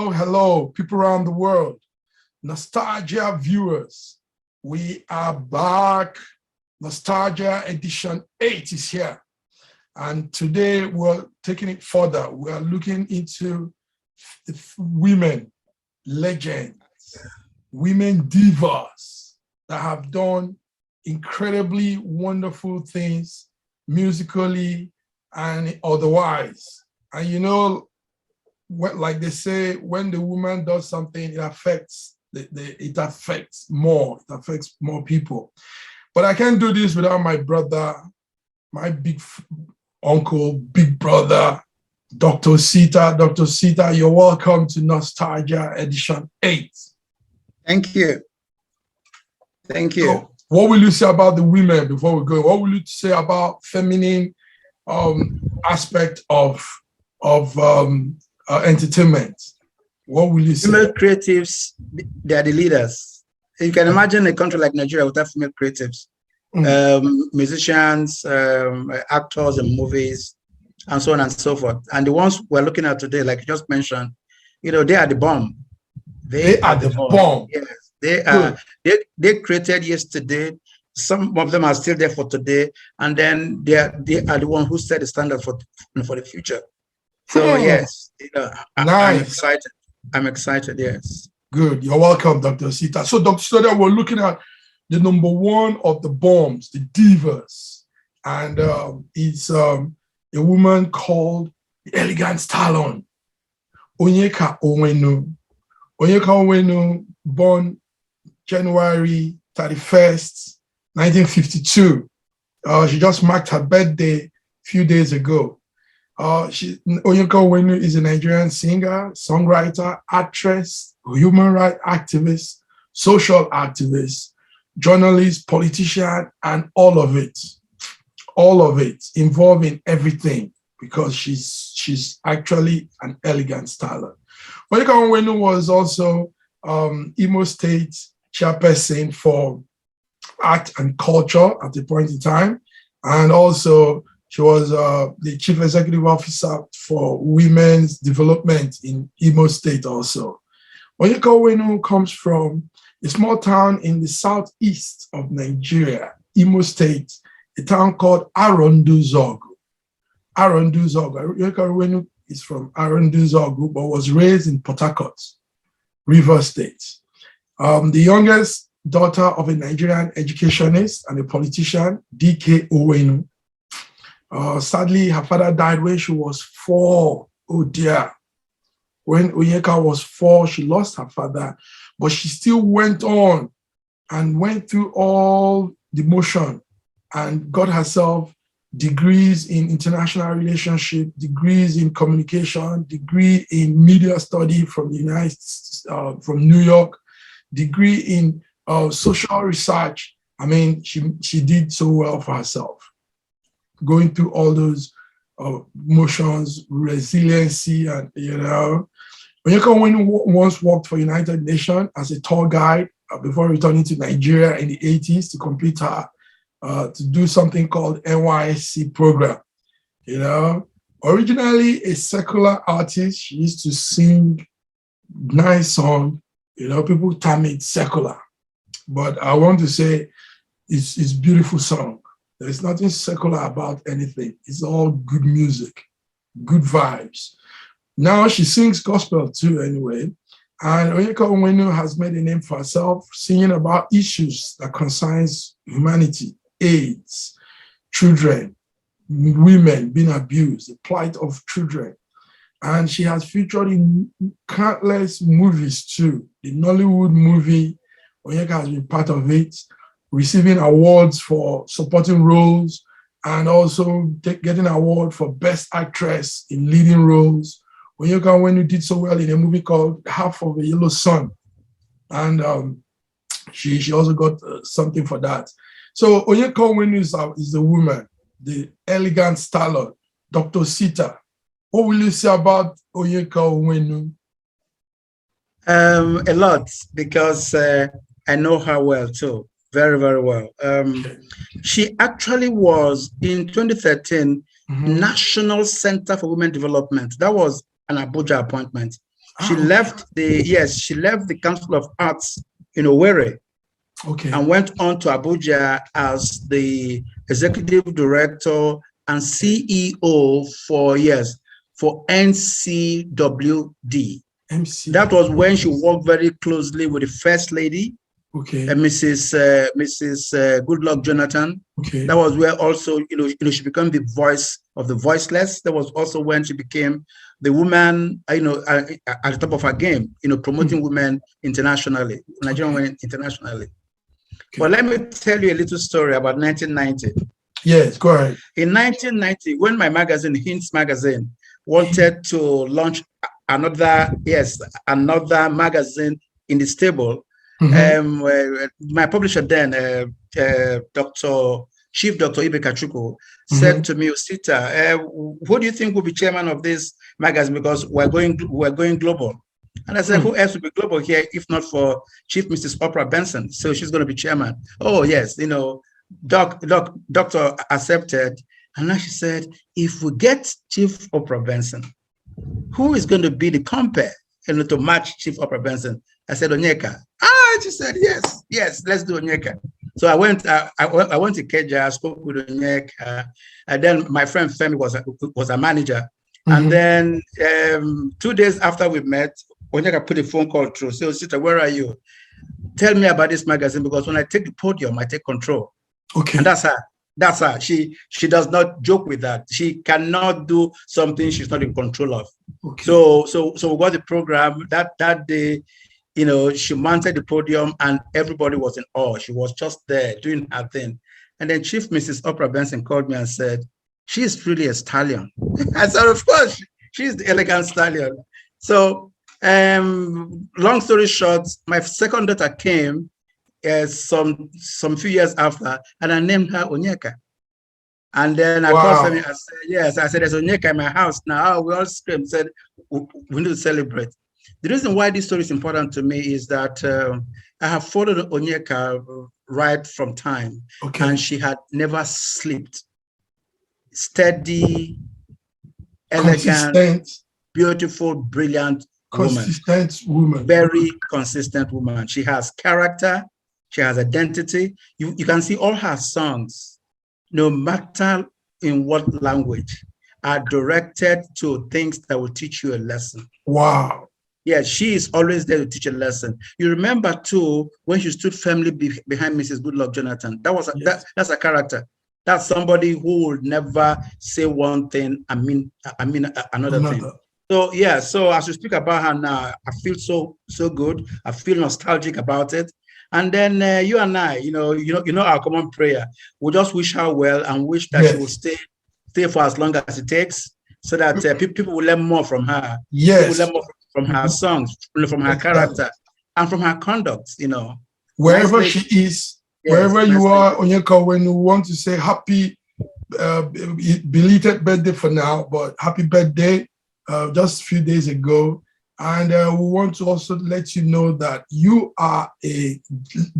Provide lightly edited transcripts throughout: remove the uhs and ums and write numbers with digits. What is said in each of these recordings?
hello, people around the world. Nostalgia viewers, we are back. Nostalgia edition 8 is here. And today we're taking it further. We are looking into women legends, women divas that have done incredibly wonderful things musically and otherwise. And you know, like they say, when the woman does something, it affects more people. But I can't do this without my brother, my big uncle, big brother, Dr. Sita. Dr. Sita, you're welcome to Nostalgia Edition 8. Thank you. Thank you. So, what will you say about the women before we go? What will you say about feminine aspect of entertainment? What will you say? Female creatives, they are the leaders. You can imagine a country like Nigeria without female creatives. Musicians, actors in movies, and so on and so forth. And the ones we're looking at today, like you just mentioned, you know, they are the bomb. They are the bomb. Yes, they are. They created yesterday. Some of them are still there for today, and then they are the one who set the standard for the future. So yes, you know, I'm excited. I'm excited. Yes. Good. You're welcome, Dr. Sita. So, Dr. Sita, we're looking at the number one of the bombs, the divas, and it's a woman called the elegant Stallion, Onyeka Onwenu. Onyeka Onwenu, born January 31st, 1952. She just marked her birthday a few days ago. Onyeka Onwenu is a Nigerian singer, songwriter, actress, human rights activist, social activist, journalist, politician, and all of it, involved in everything, because she's actually an elegant Stallion. Onyeka Onwenu was also Imo State chairperson for art and culture at the point in time, and also she was the chief executive officer for women's development in Imo State also. Onyeka Onwenu comes from a small town in the southeast of Nigeria, Imo State, a town called Arondizuogu. Onyeka Onwenu is from Arondizuogu, but was raised in Port Harcourt, River State. The youngest daughter of a Nigerian educationist and a politician, D.K. Onwenu. Sadly, her father died when she was 4. Oh dear. When Onyeka was 4, she lost her father, but she still went on and went through all the motion and got herself degrees in international relationship, degrees in communication, degree in media study from the from New York, degree in social research. I mean, she did so well for herself, going through all those motions, resiliency, and you know. Onyeka Onwenu once worked for United Nations as a tour guide before returning to Nigeria in the 80s to complete her to do something called NYSC program. You know, originally a secular artist, she used to sing nice song. You know, people term it secular, but I want to say it's beautiful song. There's nothing secular about anything. It's all good music, good vibes. Now she sings gospel too anyway. And Onyeka Onwenu has made a name for herself, singing about issues that concerns humanity, AIDS, children, women being abused, the plight of children. And she has featured in countless movies too. The Nollywood movie, Onyeka has been part of it, receiving awards for supporting roles, and also getting an award for Best Actress in Leading Roles. Onyeka Onwenu did so well in a movie called Half of a Yellow Sun, and she also got something for that. So Onyeka Onwenu is the woman, the elegant Stallion. Dr. Sita, what will you say about Onyeka Onwenu? A lot, because I know her well too. Very, very well. She actually was, in 2013, National Center for Women Development. That was an Abuja appointment. She left the Council of Arts in Owerri. Okay. And went on to Abuja as the executive director and CEO for NCWD. That was when she worked very closely with the First Lady, Mrs. Goodluck Jonathan. Okay. That was where also she became the voice of the voiceless. That was also when she became the woman at the top of her game, promoting women internationally, Nigerian women internationally. Okay. But let me tell you a little story about 1990. Yes, go ahead. In 1990, when my magazine, Hints Magazine, wanted to launch another magazine in the stable, my publisher then, Chief Dr. Ibe Kachuko, said to me, Sita, who do you think will be chairman of this magazine? Because we're going global. And I said, who else will be global here if not for Chief Mrs. Oprah Benson? So she's going to be chairman. Oh, yes, doctor accepted. And now she said, if we get Chief Oprah Benson, who is going to be the compare to match Chief Oprah Benson? I said, Onyeka. She said, yes, let's do Onyeka. So I went to Keja, I spoke with Onyeka, and then my friend Femi was a manager. And then 2 days after we met, Onyeka put a phone call through. So, sister, where are you? Tell me about this magazine, because when I take the podium, I take control. Okay. And that's her. That's her. She does not joke with that. She cannot do something she's not in control of. Okay. So we got the program that day. She mounted the podium and everybody was in awe. She was just there doing her thing. And then Chief Mrs. Oprah Benson called me and said, she's really a stallion. I said, of course, she's the elegant stallion. So long story short, my second daughter came some few years after, and I named her Onyeka. And then I called Femi, I said, yes, I said, there's Onyeka in my house now. We all screamed, said, we need to celebrate. The reason why this story is important to me is that I have followed Onyeka right from time, and she had never slept. Steady, elegant, beautiful, brilliant woman. Very consistent woman. She has character. She has identity. You can see all her songs, no matter in what language, are directed to things that will teach you a lesson. Wow. Yeah, she is always there to teach a lesson. You remember too, when she stood firmly behind Mrs. Goodluck Jonathan. That's a character. That's somebody who would never say one thing and mean another thing. So yeah, so as we speak about her now, I feel so good. I feel nostalgic about it. And then you and I, you know our common prayer. We just wish her well and wish that she will stay for as long as it takes, so that people will learn more from her. Yes, people will learn more from her songs, from her character, and from her conduct. Wherever she is, wherever you are, Onyeka, when you want to say happy belated birthday for now, but happy birthday just a few days ago. And we want to also let you know that you are a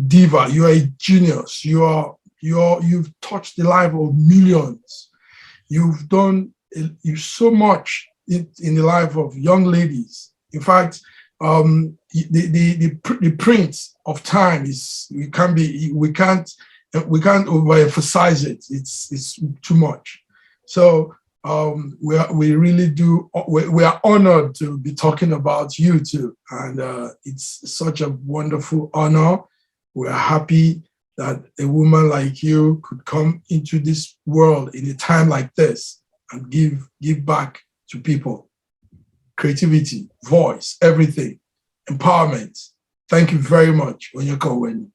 diva, you are a genius, you've touched the life of millions. You've done so much in the life of young ladies. In fact, the print of time is we can't overemphasize it. It's too much. So we really do. We are honored to be talking about you too, and it's such a wonderful honor. We are happy that a woman like you could come into this world in a time like this and give back to people. Creativity, voice, everything, empowerment. Thank you very much, Onyeka Onwenu.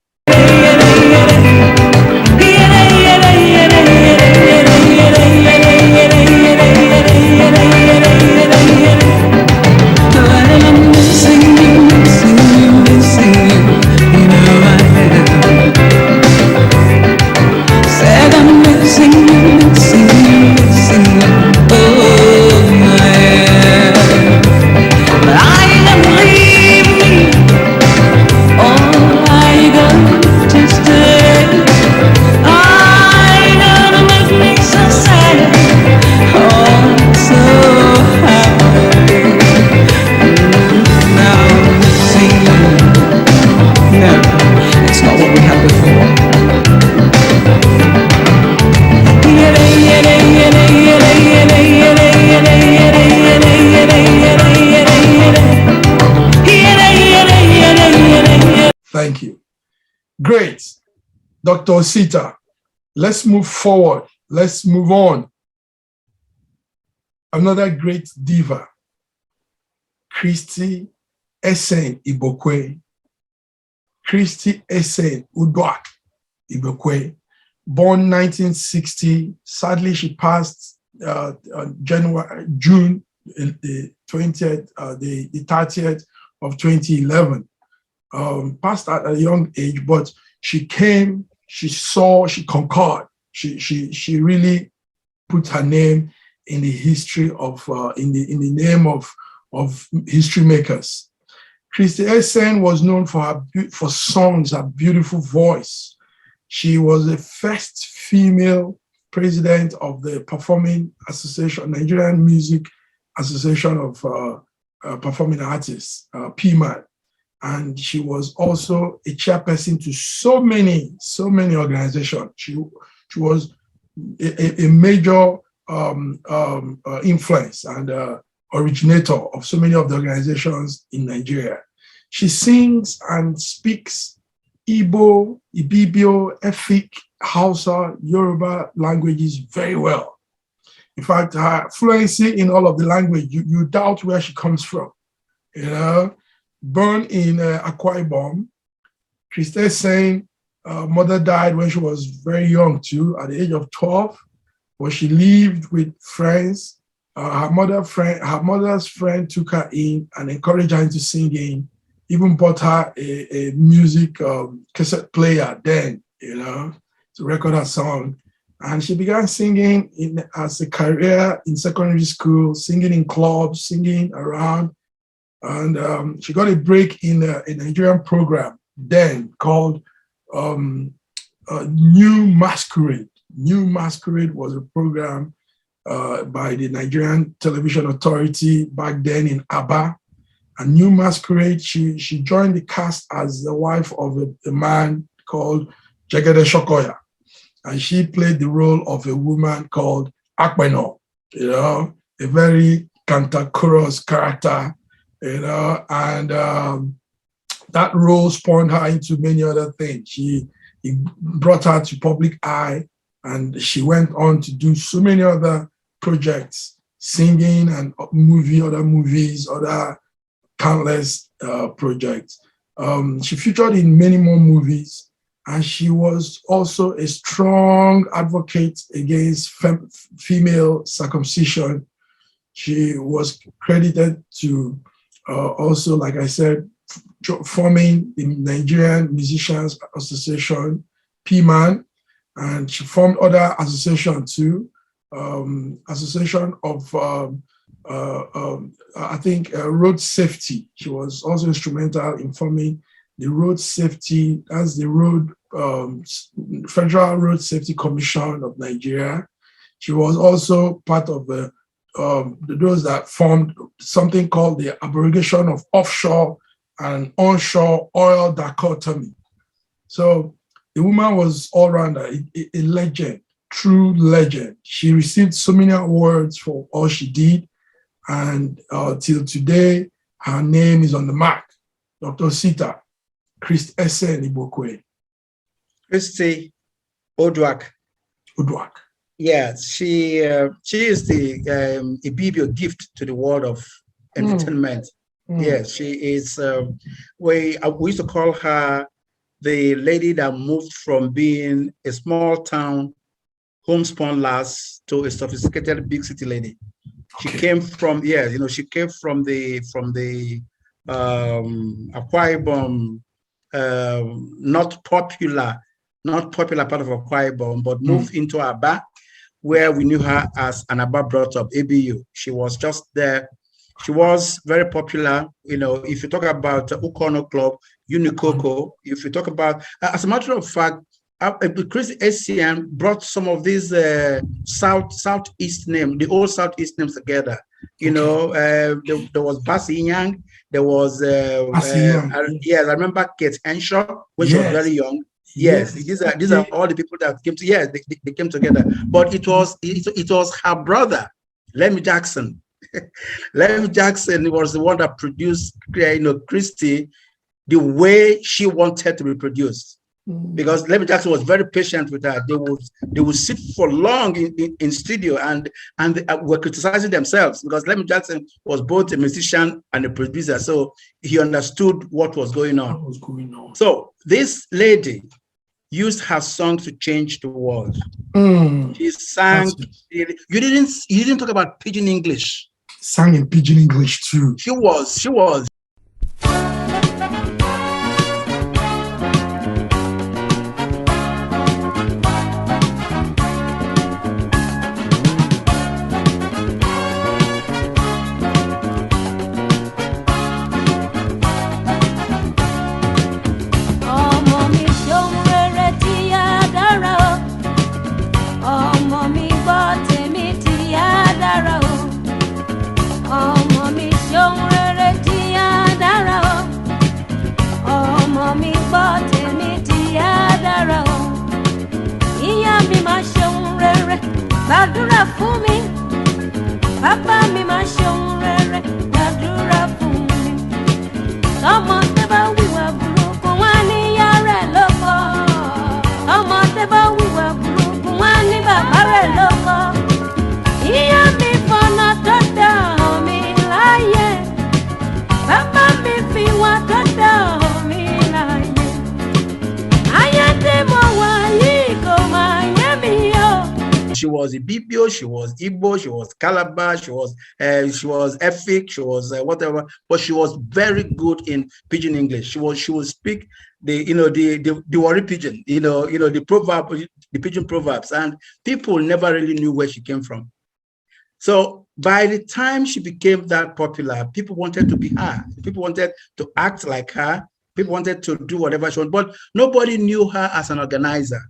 I Thank you. Great. Dr. Osita, let's move forward. Let's move on. Another great diva, Christy Essien Igbokwe. Christy Essien Igbokwe, born 1960. Sadly, she passed June the 20th, the 30th of 2011. Passed at a young age, but she came, she saw, she conquered. She really put her name in the history of in the name of history makers. Christy Essien was known for for songs, her beautiful voice. She was the first female president of the Performing Association, Nigerian Music Association of Performing Artists, PMAD. And she was also a chairperson to so many organizations. She was a major influence and originator of so many of the organizations in Nigeria. She sings and speaks Igbo, Ibibio, Efik, Hausa, Yoruba languages very well. In fact, her fluency in all of the language, you doubt where she comes from. You know, born in Akwa Ibom, Christy Essien, mother died when she was very young too, at the age of 12, but she lived with friends. Her mother's friend took her in and encouraged her into singing, even bought her a music cassette player then, you know, to record her song. And she began singing as a career in secondary school, singing in clubs, singing around. And she got a break in a Nigerian program then called New Masquerade. New Masquerade was a program by the Nigerian Television Authority back then in Aba. And New Masquerade, she joined the cast as the wife of a man called Jegede Shokoya. And she played the role of a woman called Akbeno, you know, a very cantankerous character, you know, and that role spawned her into many other things. It brought her to public eye, and she went on to do so many other projects, singing and other movies, other countless projects. She featured in many more movies, and she was also a strong advocate against female circumcision. She was credited to also, like I said, forming the Nigerian Musicians Association, PMAN, and she formed other associations too. Association of, I think, road safety. She was also instrumental in forming the road safety, that's the Federal Road Safety Commission of Nigeria. She was also part of those that formed something called the abrogation of offshore and onshore oil dichotomy. So the woman was all-rounder, a legend, true legend. She received so many awards for all she did, and till today, her name is on the map. Dr. Osita, Christy Essien Igbokwe. Christy Odwak. Yes, she is the Ibibio gift to the world of entertainment. Yes, she is. We used to call her the lady that moved from being a small town homespun lass to a sophisticated big city lady. She came from, she came from the Akwa Ibom, not popular part of Akwa Ibom, but moved into Aba, where we knew her as an Aba brought up, ABU. She was just there. She was very popular. You know, if you talk about Ukono Club, Unikoko, if you talk about, as a matter of fact, Christy Essien brought some of these Southeast names, the old Southeast names together. You know, there was Basi Yang, there was, yes, I remember Kate Henshaw when she was very young. Yes, these are all the people that came to, they came together. But it was her brother, Lemmy Jackson. Lemmy Jackson was the one that produced, Christy, the way she wanted to be produced. Mm. Because Lemmy Jackson was very patient with her. They would sit for long in studio and they were criticizing themselves, because Lemmy Jackson was both a musician and a producer, so he understood what was going on. What was going on? So this lady used her song to change the world. Mm. She sang. You didn't talk about pidgin English. Sang in pidgin English too. She was. Gbàdúrà fún mi, bàbá mi máa ṣohun rere. Gbàdúrà fún mi. Tọ́mọdé bá wíwà burúkú wá ní ìyá rẹ̀ lóko. Tọ́mọdé bá wíwà burúkú wá ní bàbá rẹ̀ lóko. Ìyá mi fọ̀nà tó dá mi láyé. Bàbá mi fi wá tó dá mi láyé. Ayé tí mo wà yìí kò máa yé mi o. She was Ibibio, she was Igbo, she was Calabar, she was Efik, she was whatever, but she was very good in pidgin English. She would speak the Warri pidgin, the proverb, the pidgin proverbs, and people never really knew where she came from. So by the time she became that popular, people wanted to be her. People wanted to act like her. People wanted to do whatever she wanted, but nobody knew her as an organizer.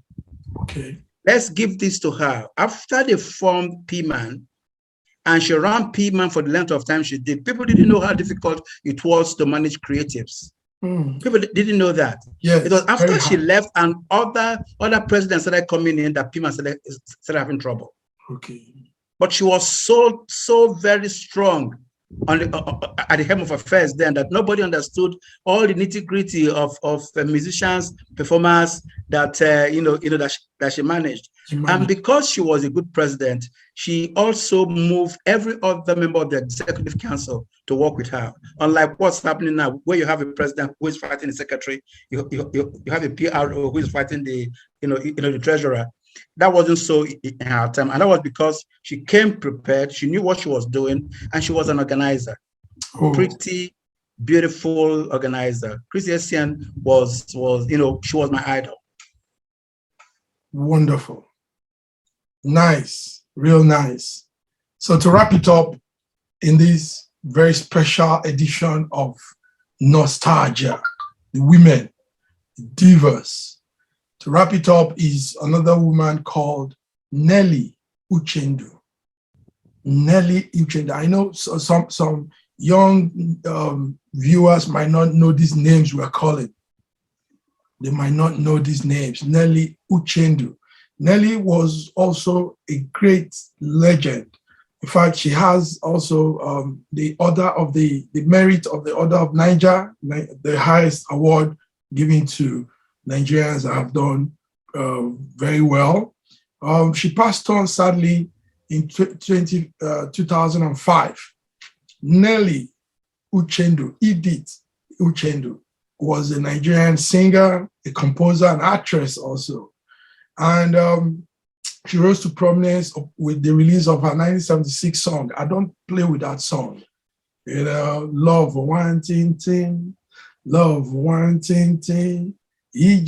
Okay. Let's give this to her. After they formed P-Man, and she ran P-Man for the length of time she did, people didn't know how difficult it was to manage creatives. Mm. People didn't know that. Yes, it was after she left and other presidents started coming in that P-Man started having trouble. Okay. But she was so very strong on at the helm of affairs then that nobody understood all the nitty-gritty of musicians, performers that that she managed. And because she was a good president, she also moved every other member of the executive council to work with her. Unlike what's happening now, where you have a president who is fighting the secretary, you have a PRO who is fighting the the treasurer. That wasn't so in her time, and that was because she came prepared. She knew what she was doing, and she was an organizer. Oh. Pretty beautiful organizer. Christy Essien was she was my idol. Wonderful, nice, real nice. So to wrap it up, in this very special edition of Nostalgia, the women, the divas. To wrap it up is another woman called Nelly Uchendu. Nelly Uchendu. I know some young viewers might not know these names we're calling. They might not know these names. Nelly Uchendu. Nelly was also a great legend. In fact, she has also the Order of the Merit of the Order of Niger, the highest award given to Nigerians that have done very well. She passed on sadly in 2005. Nelly Uchendu, Edith Uchendu, was a Nigerian singer, a composer, an actress also. And she rose to prominence with the release of her 1976 song. I don't play with that song. Love one ting ting, love one ting ting. The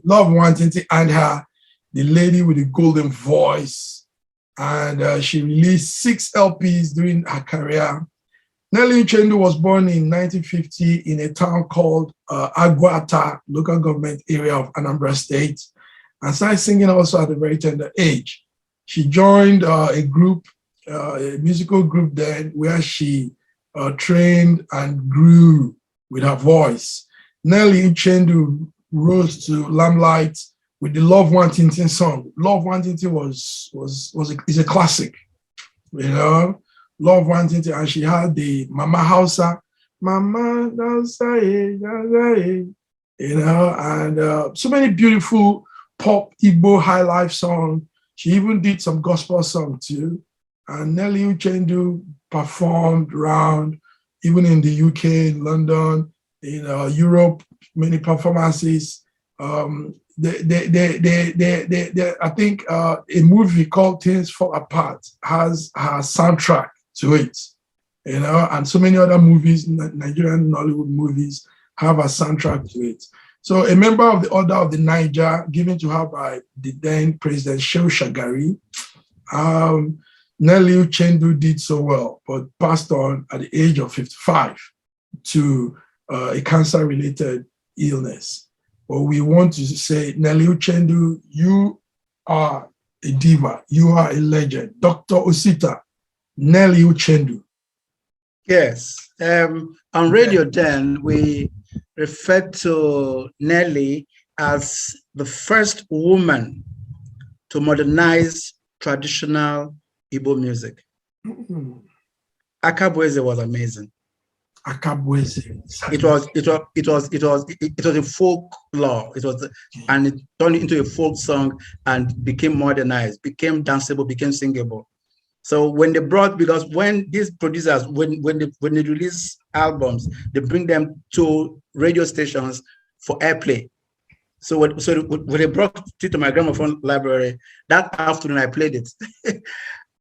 love wanting to and her, the lady with the golden voice, and she released 6 LPs during her career. Nelly Uchendu was born in 1950 in a town called Aguata, local government area of Anambra State, and started singing also at a very tender age. She joined a group, a musical group then, where she trained and grew with her voice. Nelly Uchendu rose to limelight with the Love One Ting Ting song. Love One Ting Ting is a classic, Love Wanting to, and she had the Mama Hausa, Mama Hausa, and so many beautiful pop Igbo high life songs. She even did some gospel song too. And Nelly Uchendu performed around, even in the UK, London, in Europe, many performances. I think a movie called Things Fall Apart has a soundtrack to it, and so many other movies, Nigerian Nollywood movies, have a soundtrack to it. So a member of the Order of the Niger, given to her by the then President Shehu Shagari, Nelly Uchendu did so well, but passed on at the age of 55 to a cancer-related illness. But we want to say, Nelly Uchendu, you are a diva, you are a legend. Dr. Osita, Nelly Uchendu. Yes, on radio then, we referred to Nelly as the first woman to modernize traditional Igbo music. Akabweze was amazing. Akabweze. It was a folk law. And it turned into a folk song and became modernized, became danceable, became singable. So when they brought, because when these producers, when they release albums, they bring them to radio stations for airplay. So when they brought it to my gramophone library, that afternoon I played it.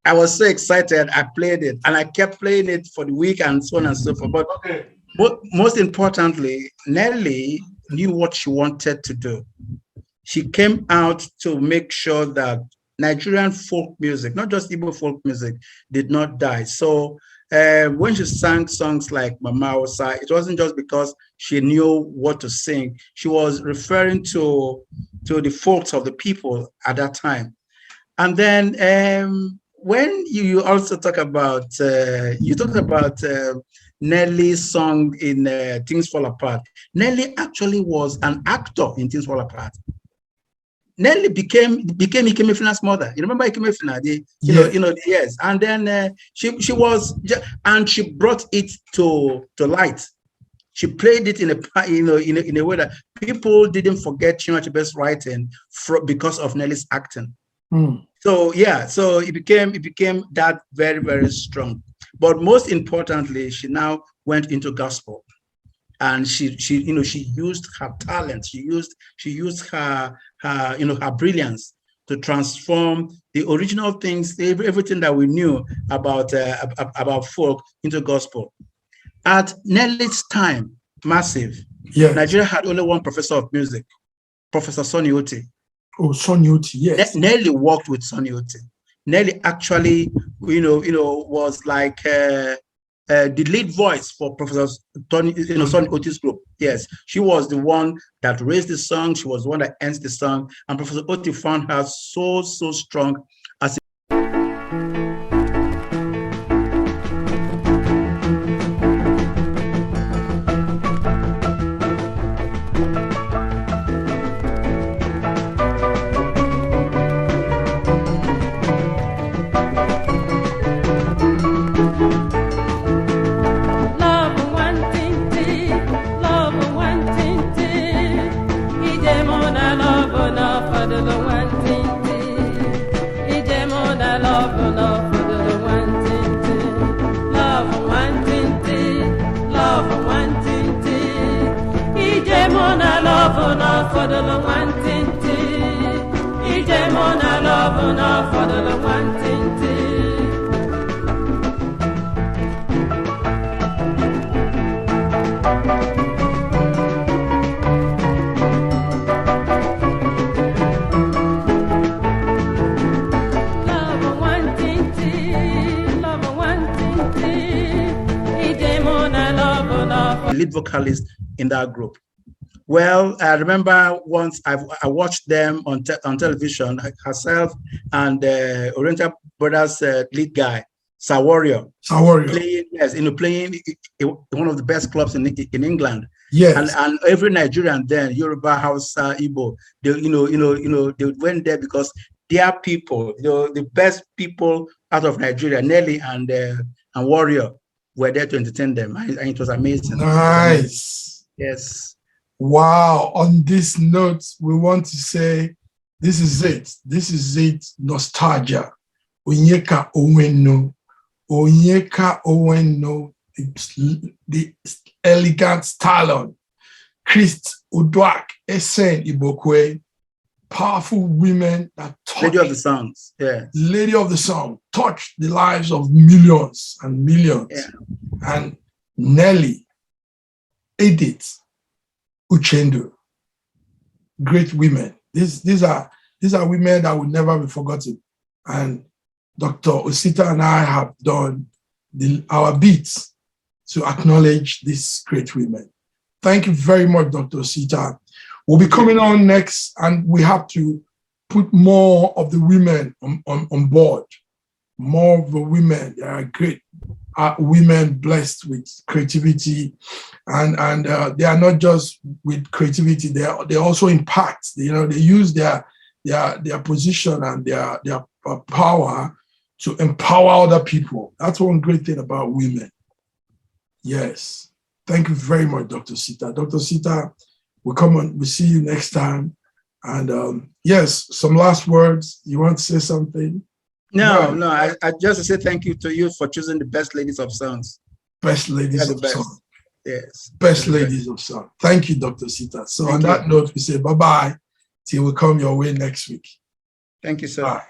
I was so excited, I played it, and I kept playing it for the week and so on and so forth. But most importantly, Nelly knew what she wanted to do. She came out to make sure that Nigerian folk music, not just Igbo folk music, did not die. So when she sang songs like Mama Hausa, it wasn't just because she knew what to sing. She was referring to the folks of the people at that time. And then when you also talk about, Nelly's song in Things Fall Apart. Nelly actually was an actor in Things Fall Apart. Nelly became Ikemefina's mother. You remember Ikemefina? Yes. And then she was, and she brought it to light. She played it in a way that people didn't forget Chinua Achebe's writing because of Nelly's acting. So yeah, so it became that very, very strong. But most importantly, she now went into gospel, and she used her talent, she used her brilliance to transform the original things, everything that we knew about folk into gospel. At Nelly's time, massive. Yes. Nigeria had only one professor of music, Professor Sonny Oti. Oh, Sonny Oti, yes. Nelly worked with Sonny Oti. Nelly actually, was like the lead voice for Professor Sonny Oti's group. Yes, she was the one that raised the song. She was the one that ends the song. And Professor Oti found her so strong as a lead vocalist in that group. Well, I remember once I watched them on television, herself and Oriental Brothers lead guy, Sawario. Playing one of the best clubs in England. Yes. And every Nigerian then, Yoruba, Hausa, Igbo, they went there because they are people, the best people out of Nigeria, Nelly and and Warrior were there to entertain them, and it was amazing. Nice. Yes. Wow. On this note, we want to say, this is it. This is it. Nostalgia. Onyeka Onwenu. Onyeka Onwenu. The elegant Stallion. Christy, Essien, Igbokwe. Powerful women that touch. Lady of the songs. Yeah. Lady of the song. Touch the lives of millions and millions. Yeah. And Nelly. Edith. Uchendu, great women. These are women that will never be forgotten. And Dr. Osita and I have done our bits to acknowledge these great women. Thank you very much, Dr. Osita. We'll be coming on next, and we have to put more of the women on board. More of the women. They are great women blessed with creativity, and they are not just with creativity. They also impact. They use their position and their power to empower other people. That's one great thing about women. Yes, thank you very much, Dr. Sita. Dr. Sita, we'll come on. We'll see you next time. And yes, some last words. You want to say something? No. I just say thank you to you for choosing the best ladies of songs. Best ladies of song. Yes. Best ladies of song. Thank you, Dr. Sita. So on that note, we say bye-bye till we come your way next week. Thank you, sir. Bye.